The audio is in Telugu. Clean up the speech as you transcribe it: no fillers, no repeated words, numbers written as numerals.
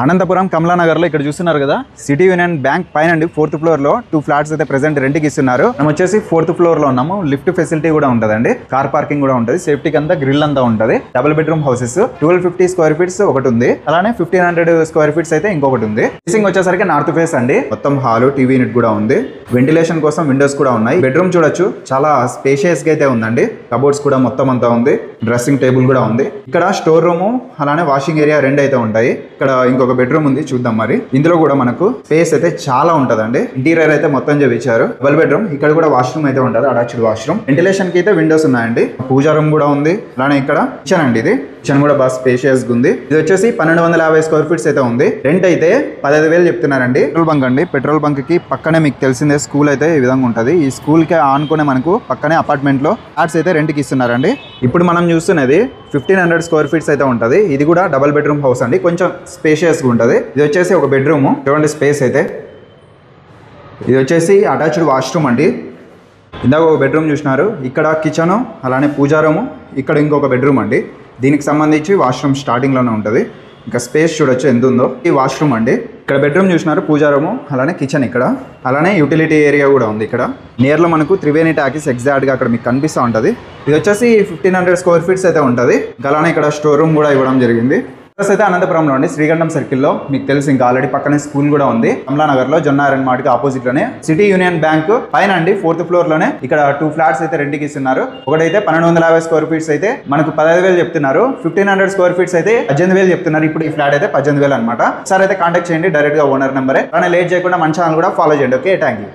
అనంతపురం కమలానగర్ లో ఇక్కడ చూస్తున్నారు కదా సిటీ యూనియన్ బ్యాంక్ పైన 4th ఫ్లోర్ లో 2 ఫ్లాట్స్ అయితే ప్రెసెంట్ రెంట్ కి ఇస్తున్నారు. మనం వచ్చేసి 4th ఫ్లోర్ లో ఉన్నాము. లిఫ్ట్ ఫెసిలిటీ కూడా ఉంటదండి, కార్ పార్కింగ్ కూడా ఉంటది, సేఫ్టీకి అంతా గ్రిల్ అంతా ఉంటది. Double bedroom houses 1250 square feets ఒకటి ఉంది, అలానే 1500 స్క్వేర్ ఫీట్స్ అయితే ఇంకొకటి ఉంది. ఫేసింగ్ వచ్చేసరికి నార్త్ ఫేస్ అండి. మొత్తం హాల్, టీవీ యూనిట్ కూడా ఉంది, వెంటిలేషన్ కోసం విండోస్ కూడా ఉన్నాయి. బెడ్రూమ్ చూడొచ్చు, చాలా స్పేషియస్ గా అయితే ఉందండి. కబోర్డ్స్ కూడా మొత్తం అంతా ఉంది, డ్రెస్సింగ్ టేబుల్ కూడా ఉంది. ఇక్కడ స్టోర్ రూమ్ అలానే వాషింగ్ ఏరియా రెండు అయితే ఉంటాయి. ఇక్కడ ఇంకొక బెడ్రూమ్ ఉంది, చూద్దాం మరి. ఇందులో కూడా మనకు స్పేస్ అయితే చాలా ఉంటదండి. ఇంటీరియర్ అయితే మొత్తం చేయించారు. డబుల్ బెడ్రూమ్, ఇక్కడ కూడా వాష్రూమ్ అయితే ఉంటది, అటాచ్డ్ వాష్రూమ్. వెంటిలేషన్ కి అయితే విండోస్ ఉన్నాయండి. పూజా రూమ్ కూడా ఉంది, అలానే ఇక్కడ కిచెన్ అండి. ఇది కిచెన్ కూడా బాగా స్పేషియస్ గా ఉంది. ఇది వచ్చేసి 1250 స్క్వేర్ ఫీట్స్ అయితే ఉంది. రెంట్ అయితే 15,000 చెప్తున్నారండి. పెట్రోల్ బంక్ అండి. పెట్రోల్ బంక్ కి పక్కనే మీకు తెలిసిందే స్కూల్ అయితే ఈ విధంగా ఉంటది. ఈ స్కూల్ కి ఆనుకునే మనకు పక్కనే అపార్ట్మెంట్ లో ఫ్లాట్స్ అయితే రెంట్ కి ఇస్తున్నారండి. ఇప్పుడు మనం చూస్తున్నది 1500 స్క్వేర్ ఫీట్స్ అయితే ఉంటది. ఇది కూడా డబుల్ బెడ్రూమ్ హౌస్ అండి, కొంచెం స్పేషియస్ గా ఉంటది. ఇది వచ్చేసి ఒక బెడ్రూమ్, చూడండి స్పేస్ అయితే. ఇది వచ్చేసి అటాచ్డ్ వాష్రూమ్ అండి. ఇందాక ఒక బెడ్రూమ్ చూసినారు, ఇక్కడ కిచెన్ అలానే పూజా రూమ్, ఇక్కడ ఇంకొక బెడ్రూమ్ అండి. దీనికి సంబంధించి వాష్రూమ్ స్టార్టింగ్ లోనే ఉంటుంది. ఇంకా స్పేస్ చూడొచ్చు ఎంత ఉందో. ఈ వాష్రూమ్ అండి. ఇక్కడ బెడ్రూమ్ చూసినారు, పూజా రూమ్ అలానే కిచెన్, ఇక్కడ అలానే యూటిలిటీ ఏరియా కూడా ఉంది. ఇక్కడ నియర్ లో మనకు త్రివేణి టాకీస్ ఎగ్జాక్ట్ గా అక్కడ మీకు కనిపిస్తూ ఉంటది. ఇది వచ్చేసి 1500 స్క్వేర్ ఫీట్స్ అయితే ఉంటుంది. అలానే ఇక్కడ స్టోర్ రూమ్ కూడా ఇవ్వడం జరిగింది. అయితే అనంతపురంలో అండి, శ్రీగండం సర్కిల్లో మీకు తెలుసు, ఇంకా ఆల్రెడీ పక్కనే స్కూల్ కూడా ఉంది. కమలానగర్ లో జొన్నారెన్ మార్ట్ కి ఆపోజిట్ లోనే సిటీ యూనియన్ బ్యాంక్ పైన అండి, 4th ఫ్లోర్ లోనే ఇక్కడ 2 ఫ్లాట్స్ అయితే రెంట్కి ఇస్తున్నారు. ఒకటైతే 1250 స్క్వేర్ ఫీట్స్ అయితే మనకు 15,000 చెప్తున్నారు. 1500 స్క్వేర్ ఫీట్స్ అయితే 18,000 చెప్తున్నారు. ఇప్పుడు ఈ ఫ్లాట్ అయితే 18,000 అనమాట. సార్ అయితే కాంటాక్ట్ చేయండి, డైరెక్ట్ గా ఓనర్ నెంబరే. అలానే లేట్ చేయకుండా మన ఛానల్ కూడా ఫాలో చేయండి. Okay, thank you.